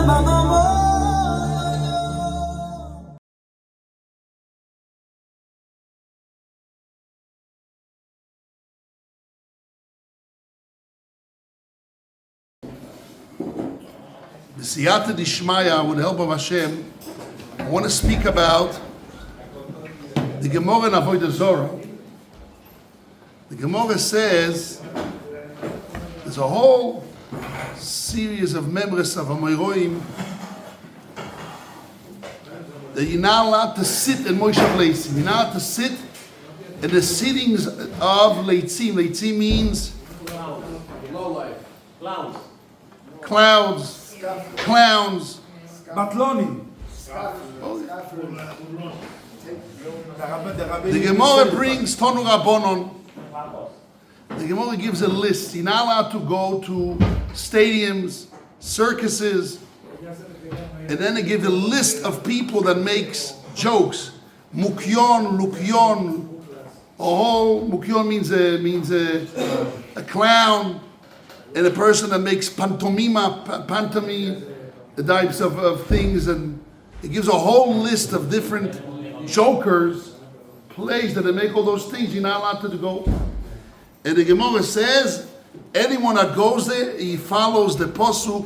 The Siyata Dishmaya, with the help of Hashem, I want to speak about the Gemara in Avodah Zorah. The Gemara says there's a whole series of members of Amoyroim that you're not allowed to sit in Moshav Leitzim. You're not allowed to sit in the sittings of Leitzim. Leitzim means clowns, Batlonim. The Gemara brings Tonu Rabbonon. The Gemara gives a list. You're not allowed to go to stadiums, circuses, and then they give a list of people that makes jokes. Mukyon, Lukyon. Mukyon means a clown, and a person that makes pantomime, the types of things, and it gives a whole list of different jokers, plays that they make all those things. You're not allowed to go. And the Gemara says, anyone that goes there, he follows the posuk,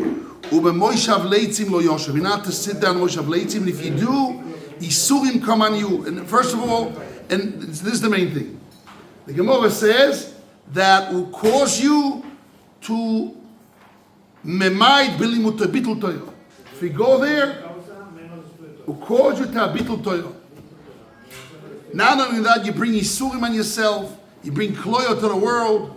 u'b'moishav leitzim lo yoshev. You're not to sit down Moishav leitzim, and if you do, isurim come on you. And first of all, and this is the main thing, the Gemara says that will cause you to memaid bilimut bitul Torah. If you go there, will cause you to bitul Torah. Not only that, you bring isurim on yourself, you bring kloyo to the world.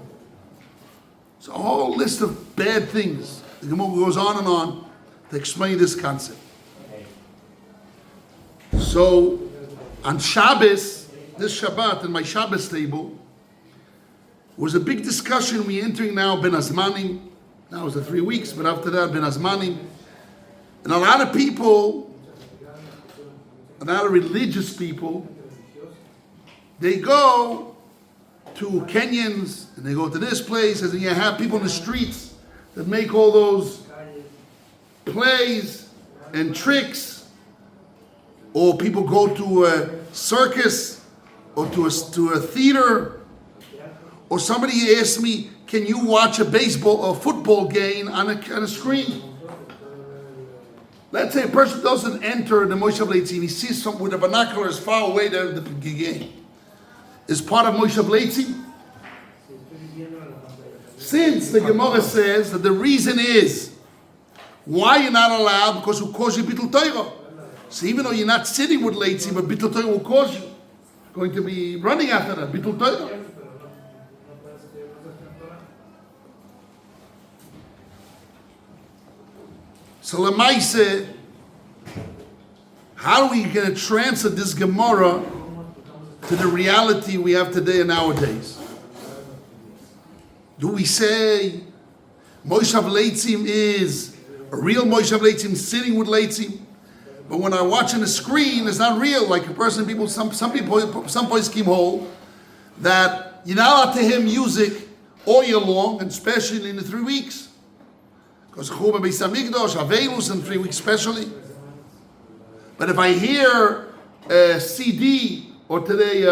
It's a whole list of bad things. The Gemara goes on and on to explain this concept. So, on Shabbos, this Shabbat, in my Shabbos table, was a big discussion. We're entering now Ben Azmanim. Now it was the 3 weeks, but after that, Ben Azmanim. And a lot of people, a lot of religious people, they go to Kenyans, and they go to this place, and you have people in the streets that make all those plays and tricks, or people go to a circus, or to a theater, or somebody asked me, can you watch a baseball or football game on a screen? Let's say a person doesn't enter the Moshav Leitzim, he sees something with the binoculars far away the game. Is part of Moshav Leitzim? Since the Gemara says that the reason is why you're not allowed, because it will cause you Bitul Torah. So even though you're not sitting with Leitzim, but Bitul Torah will cause you. Going to be running after that, Bitul Torah. So Lemaise, how are we going to transfer this Gemara to the reality we have today and nowadays? Do we say Moshav Leitzim is a real Moshav Leitzim sitting with Leitzim, but when I watch on the screen, it's not real? Like a person, some poskim hold that you're not allowed to hear music all year long, and especially in the 3 weeks. Because Churban Beis Hamikdash, Avelus, in 3 weeks especially. But if I hear a CD, or today,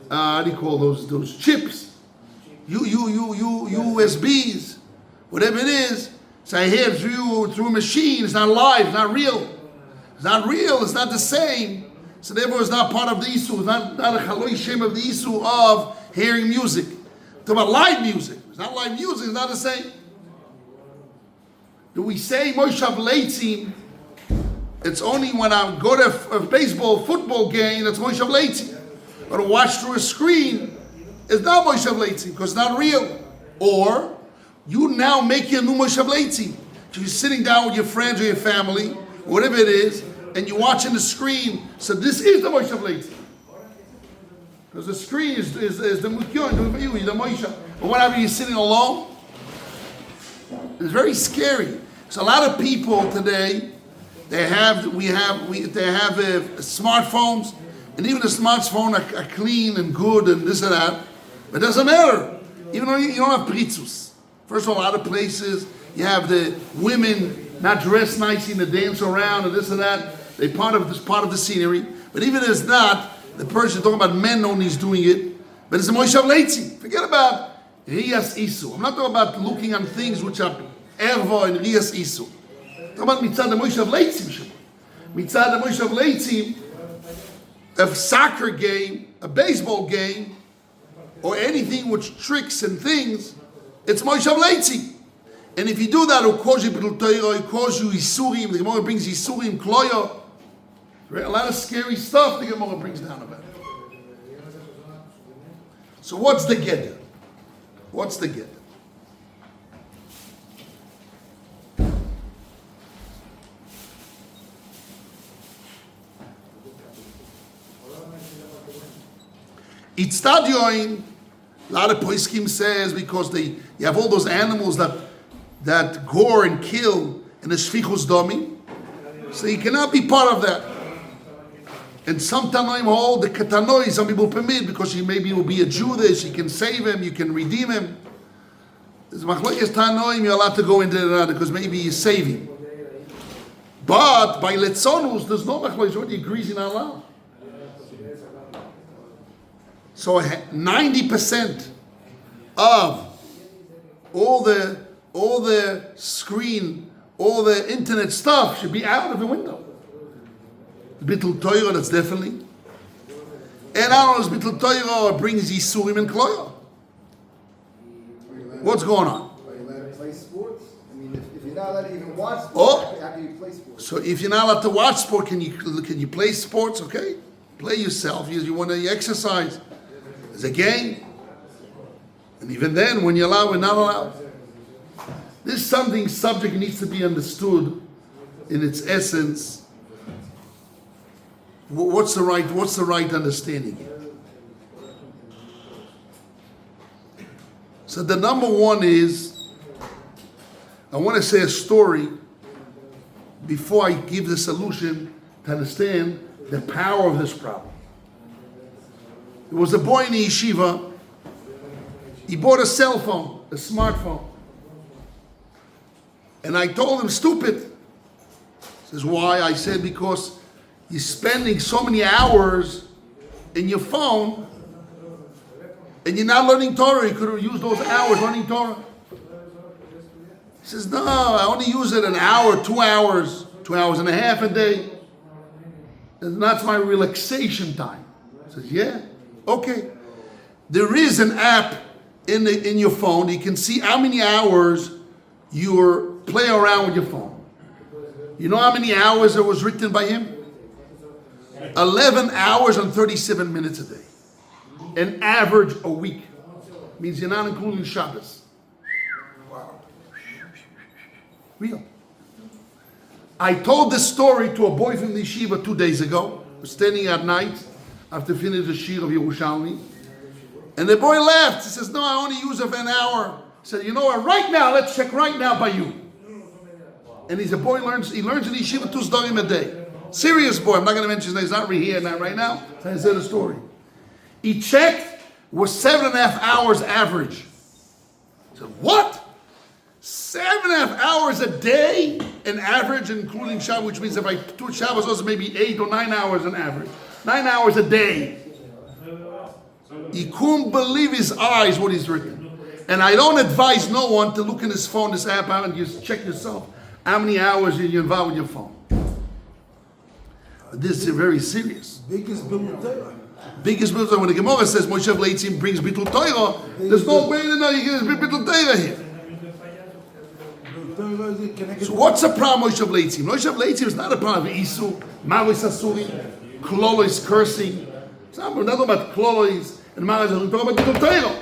how do you call those chips? USBs, whatever it is. So I hear it through a machine. It's not live. It's not real. It's not real. It's not the same. So therefore, it's not part of the issue. It's not a chaloi shem of the issue of hearing music. Talk about live music. It's not live music. It's not the same. Do we say Moshav Leitzim? It's only when I go to a baseball, football game that's Moshav Leitzim. But to watch through a screen is not Moshav Leitzim because it's not real. Or you now make your new Moshav Leitzim. So you're sitting down with your friends or your family, whatever it is, and you're watching the screen. So this is the Moshav Leitzim. Because the screen is the Mukyon, the Moshav. But whenever you're sitting alone, it's very scary. So a lot of people today, they have smartphones, and even the smartphones are clean and good and this and that. But it doesn't matter. Even though you don't have pritzus. First of all, a lot of places you have the women not dress nicely and they dance around and this and that. They part of the scenery. But even if it's not, the person talking about men only is doing it. But it's a Moshav Leitzi. Forget about Riyas Isu. I'm not talking about looking on things which are Erva and Riyas Isu. I'm talking about Mitzad the Moshav Leitzi. Mitzad the Moshav Leitzi, a soccer game, a baseball game, or anything which tricks and things, it's Moshav Leitzi. And if you do that, it'll cause you B'tul Torah, it'll cause you Isurim. The Gemara brings Isurim, Kloya. A lot of scary stuff the Gemara brings down about it. So what's the Gedder? What's the Gedder? Itztadioin, a lot of Poskim says because you have all those animals that gore and kill in the Shfichus Domi, so you cannot be part of that. And some Tanoim hold the Katanoi, some people permit because maybe will be a Judas, you can save him, you can redeem him. There's Machlokes Tanoim, you're allowed to go into that because maybe you save him. But by Letzonus, there's no Machlokes, already agrees in Allah. So 90% of all the screen, all the internet stuff should be out of the window. B'tul Torah, that's definitely. And I don't know, B'tul Torah brings Yisurim and Kloya. What's going on? Are you allowed to play sports? I mean, if you're not allowed to even watch sports, how can you play sports? So if you're not allowed to watch sport, can you play sports? Okay, play yourself. You want to exercise. It's a game. And even then, when you're allowed, we're not allowed. This subject needs to be understood in its essence. What's the right understanding here? So the number one is, I want to say a story before I give the solution to understand the power of this problem. There was a boy in the yeshiva. He bought a cell phone, a smartphone. And I told him, stupid. He says, why? I said, because you're spending so many hours in your phone and you're not learning Torah. You could have used those hours learning Torah. He says, no, I only use it an hour, 2 hours, 2.5 hours a day. And that's my relaxation time. He says, yeah, okay. There is an app in your phone. You can see how many hours you're playing around with your phone. You know how many hours it was written by him? 11 hours and 37 minutes a day. An average a week. Means you're not including Shabbos. Wow. Real. I told this story to a boy from the yeshiva 2 days ago. I was standing at night after finishing the shir of Yerushalmi. And the boy laughed. He says, no, I only use it for an hour. He said, you know what, right now, let's check right now by you. And he's a boy, he learns in the yeshiva 2 zdarim a day. Serious boy, I'm not going to mention his name, he's not here, not right now. So I said the story. He checked, was 7.5 hours average. I said, what? 7.5 hours a day in average, including Shabbos, which means if I do Shabbos, also maybe 8 or 9 hours on average. 9 hours a day. He couldn't believe his eyes what he's written. And I don't advise no one to look in his phone, this app out, and just check yourself how many hours you're involved with your phone. This is very serious. Biggest B'tul Torah. Biggest B'tul Torah. When the Gemara says Moshe Leitzim brings B'tul Torah, there's no way to know you get B'tul Torah here. So what's the problem with Moshe Leitzim? Moshe Leitzim is not a problem of Isu, Maris Asuri, Klolos cursing. We're not talking about Klolos and Maris Asuri. We're talking about B'tul Torah.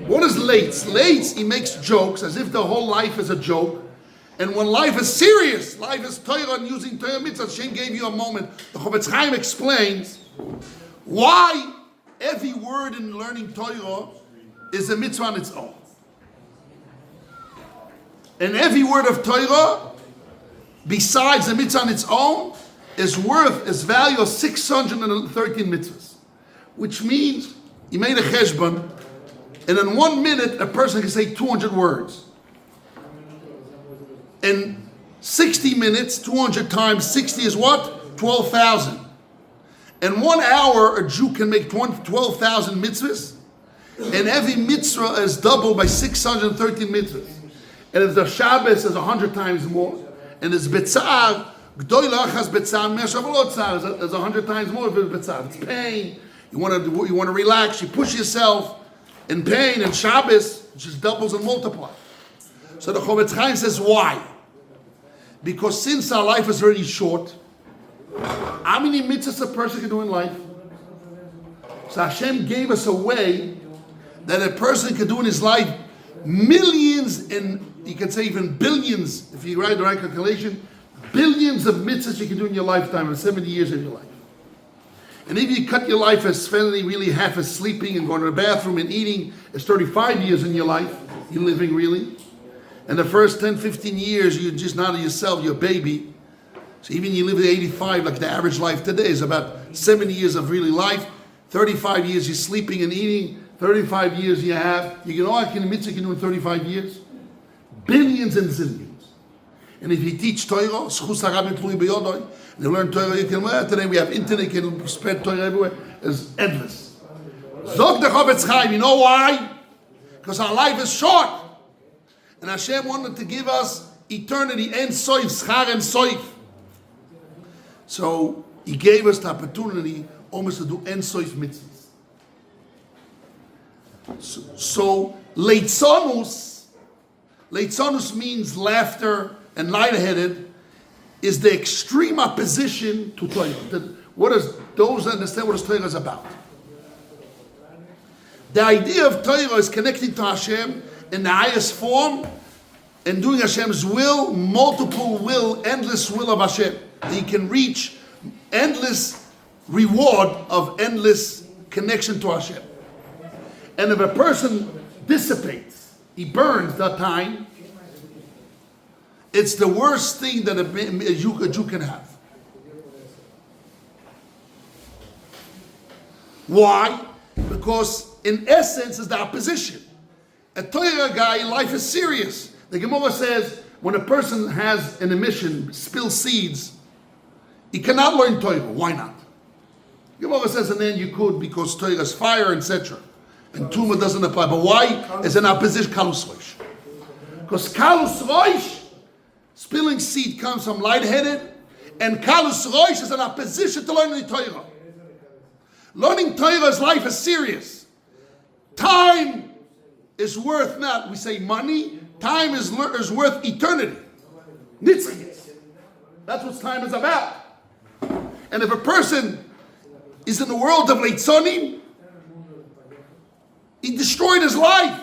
What is Leitz? Leitz, he makes jokes as if the whole life is a joke. And when life is serious, life is Torah and using Torah mitzvah, Hashem gave you a moment. The Chofetz Chaim explains why every word in learning Torah is a mitzvah on its own. And every word of Torah, besides the mitzvah on its own, is value of 613 mitzvahs. Which means, he made a cheshbon, and in 1 minute, a person can say 200 words. And 60 minutes, 200 times 60 is what? 12,000. In 1 hour, a Jew can make 12,000 mitzvahs. And every mitzvah is doubled by 613 mitzvahs. And if the Shabbos is 100 times more, and it's Betzar, Gdoilach has Betzar, Mer Shavuot Tzar is 100 times more if it's Betzar. It's pain. You want to relax. You push yourself in pain, and Shabbos it just doubles and multiplies. So the Chofetz Chaim says, why? Because since our life is very short, how many mitzvahs a person can do in life? So Hashem gave us a way that a person can do in his life millions, and you can say even billions, if you write the right calculation, billions of mitzvahs you can do in your lifetime, in 70 years of your life. And if you cut your life as spending really half as sleeping and going to the bathroom and eating, it's 35 years in your life, you're living really. And the first 10, 15 years, you're just not yourself, you're a baby. So even you live at 85, like the average life today is about 70 years of really life. 35 years you're sleeping and eating. 35 years you have. You know what mitzvah you can do in 35 years? Billions and zillions. And if you teach Torah, and you learn Torah, you can learn. Today we have internet, you can spread Torah everywhere. It's endless. Zog the Chofetz Chaim, you know why? Because our life is short. And Hashem wanted to give us eternity, and soif, schar and soif. So He gave us the opportunity almost to do en soif mitzvahs. So leitzonus means laughter and lightheaded, is the extreme opposition to Torah. Those who understand what Torah is about. The idea of Torah is connecting to Hashem in the highest form and doing Hashem's will, multiple will, endless will of Hashem. He can reach endless reward of endless connection to Hashem. And if a person dissipates, he burns that time, it's the worst thing that a Jew can have. Why? Because in essence it's the opposition. A Torah guy, life is serious. The Gemara says when a person has an emission, spills seeds, he cannot learn Torah. Why not? The Gemara says, and then you could because Torah is fire, etc. And Tumah doesn't apply. But why is an opposition? Kalus Rosh. Because Kalus Rosh, spilling seed comes from lightheaded, and Kalus Rosh is an opposition to learning Torah. Learning Torah's life is serious. Time is worth not, we say money, time is worth eternity. Nitzchis. That's what time is about. And if a person is in the world of Leitzonim, he destroyed his life.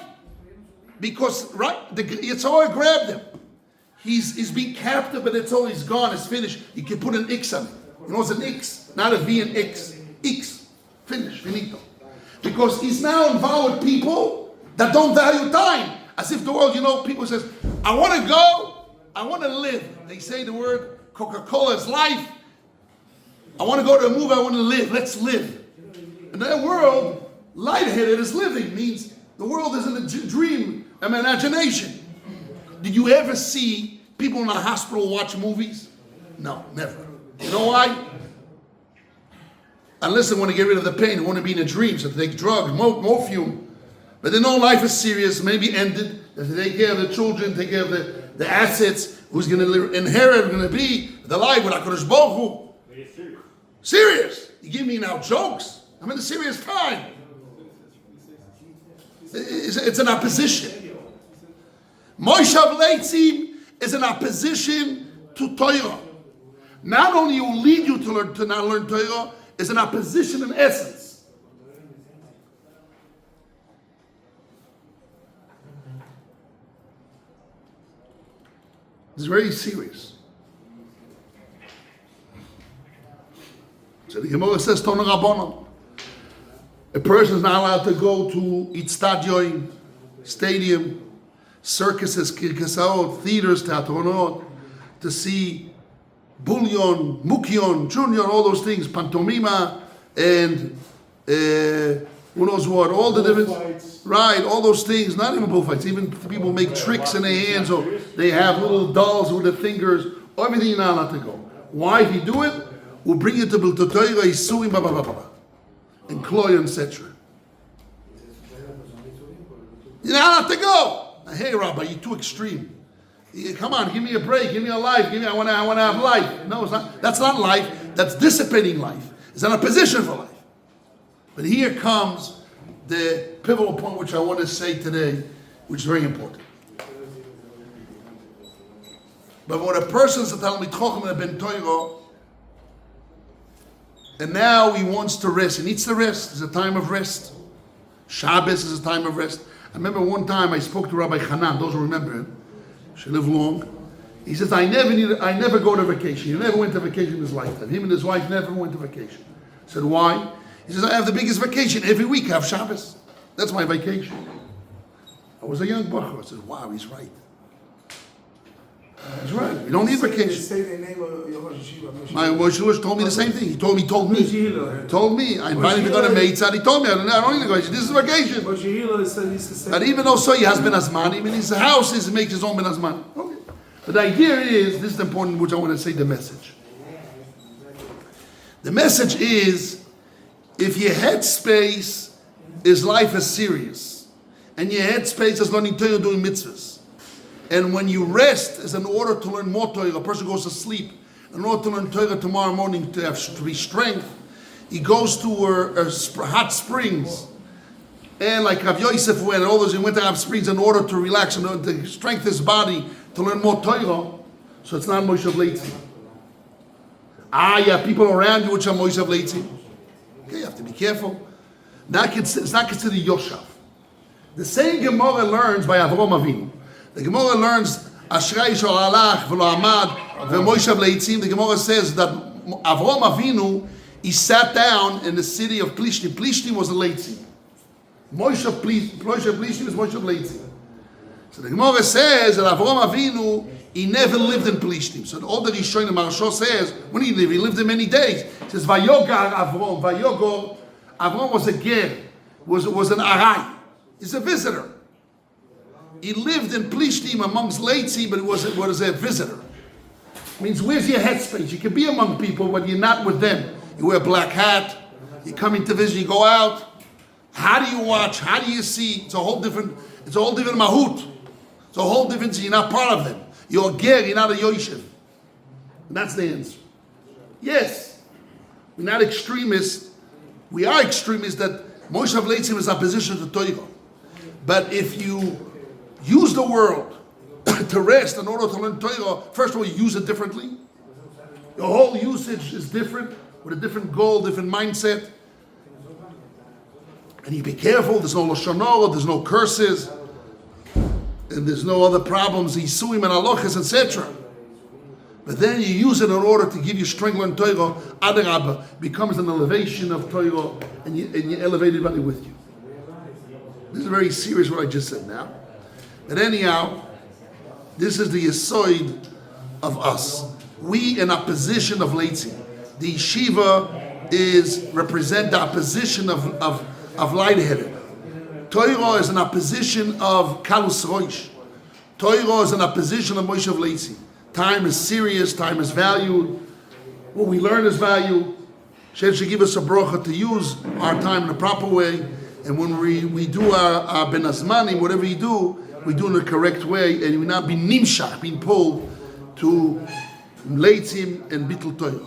Because the Yitzhak grabbed him. He's being captive, but it's always gone, it's finished. You can put an X on it. You know what's an X? Not a V and X. X. Finish, finito. Because he's now involved with people that don't value time. As if the world, people says, I want to go, I want to live. They say the word Coca-Cola is life. I want to go to a movie, I want to live. Let's live. In that world, lightheaded is living. Means the world isn't a dream, an imagination. Did you ever see people in a hospital watch movies? No, never. You know why? Unless they want to get rid of the pain, they want to be in a dream, so they take drugs, morphine. But they know life is serious, maybe ended. They have to take care of the children, take care of the assets. Who's going to inherit, going to be the life with HaKadosh Baruch Hu. Serious. You give me now jokes. I'm in a serious time. It's an opposition. Moshav Leitzim is an opposition to Torah. Not only will lead you to not learn Torah, is an opposition in essence. It's very serious. So the Gemara says, Tonu Rabbanon, a person is not allowed to go to Itztadion, stadium, circuses, kirkasaot, theaters, teatronot, to see Bullion, Mukion, Junior, all those things, pantomima, and who knows what, all the different, right, all those things, not even bullfights, even people make tricks in their hands, or They have little dolls with the fingers. Everything you're not allowed to go. Why? If you do it, we'll bring you to Biltei Torah, Yisuim, and Kloya, etc. You're not allowed to go. Hey, Rabbi, you're too extreme. Come on, give me a break, give me a life, I want to have life. No, it's not. That's not life. That's dissipating life. It's not a position for life. But here comes the pivotal point which I want to say today, which is very important. But when a person is a Talmid Chacham and a Ben Torah, and now he wants to rest, he needs to rest. It's a time of rest. Shabbos is a time of rest. I remember one time I spoke to Rabbi Hanan, those who remember him, she lived long. He says, I never go to vacation. He never went to vacation in his lifetime. Him and his wife never went to vacation. I said, why? He says, I have the biggest vacation. Every week I have Shabbos. That's my vacation. I was a young bacher. I said, wow, he's right. He's right. You don't need vacation. Say the name of your Rosh Yeshiva. My Rosh Yeshiva told me the same thing. He told me. Told me. I invited him to go to Meitzad. He told me, I don't need to go. He said, this is vacation. Rosh Yeshiva used to say. But even though he has Ben Azmanim, in his house, he makes his own Ben Azmanim. Okay. But the idea is, this is the important, which I want to say the message. The message is, if your headspace is life is serious, and your headspace is learning Torah, doing mitzvahs, and when you rest is in order to learn more Torah, a person goes to sleep, in order to learn Torah tomorrow morning to be strength, he goes to hot springs, and like Rav Yosef went, all those, he went to hot springs in order to relax and to strengthen his body, to learn more Torah, so it's not Moshe Leitzi. You have people around you which are Moshe Leitzi. Okay, you have to be careful. It's not considered Yoshav. The same Gemara learns by Avraham Avinu. The Gemara learns Ashrei shel halach v'lo amad v'Moshe Leitzim. The Gemara says that Avraham Avinu, he sat down in the city of Plishtim. Plishtim was a Leitzim. Moshe Plishtim is Moshe Leitzim. So the Gemara says that Avraham Avinu, he never lived in Plishtim. So all the Rishonim, Maharsha says, when he lived? He lived there many days. He says, Vayogar Avram. Vayogor, Avram was a ger, was an aray. He's a visitor. He lived in Plishtim amongst Leitzi, but he was a visitor. It means, where's your headspace? You can be among people, but you're not with them. You wear a black hat, you're coming to visit, you go out. How do you watch? How do you see? It's a whole different mahut. It's a whole different, so you're not part of them. You're a ger, you're not a yoshev. And that's the answer. Yes, we're not extremists. We are extremists that Moshe Leitzim is opposition to Torah. But if you use the world to rest in order to learn Torah, first of all, you use it differently. Your whole usage is different, with a different goal, different mindset. And you be careful, there's no Lashon Hara, there's no curses, and there's no other problems, Yisuim and Alochas, etc. But then you use it in order to give you strength in Torah. Adarabah becomes an elevation of Torah, and you elevate everybody with you. This is very serious what I just said now. But anyhow, this is the Yesod of us. We in a position of Leitzi. The yeshiva represent the opposition of lightheaded. Torah is an opposition of Kalus Roish. Torah is an opposition of Moshe Leitzi. Time is serious, time is valued. What we learn is valued. Hashem should give us a bracha to use our time in the proper way. And when we do our Ben Azmanim, whatever you do, we do in the correct way, and we not be nimshach, being pulled to Leitzim and Bittul Torah.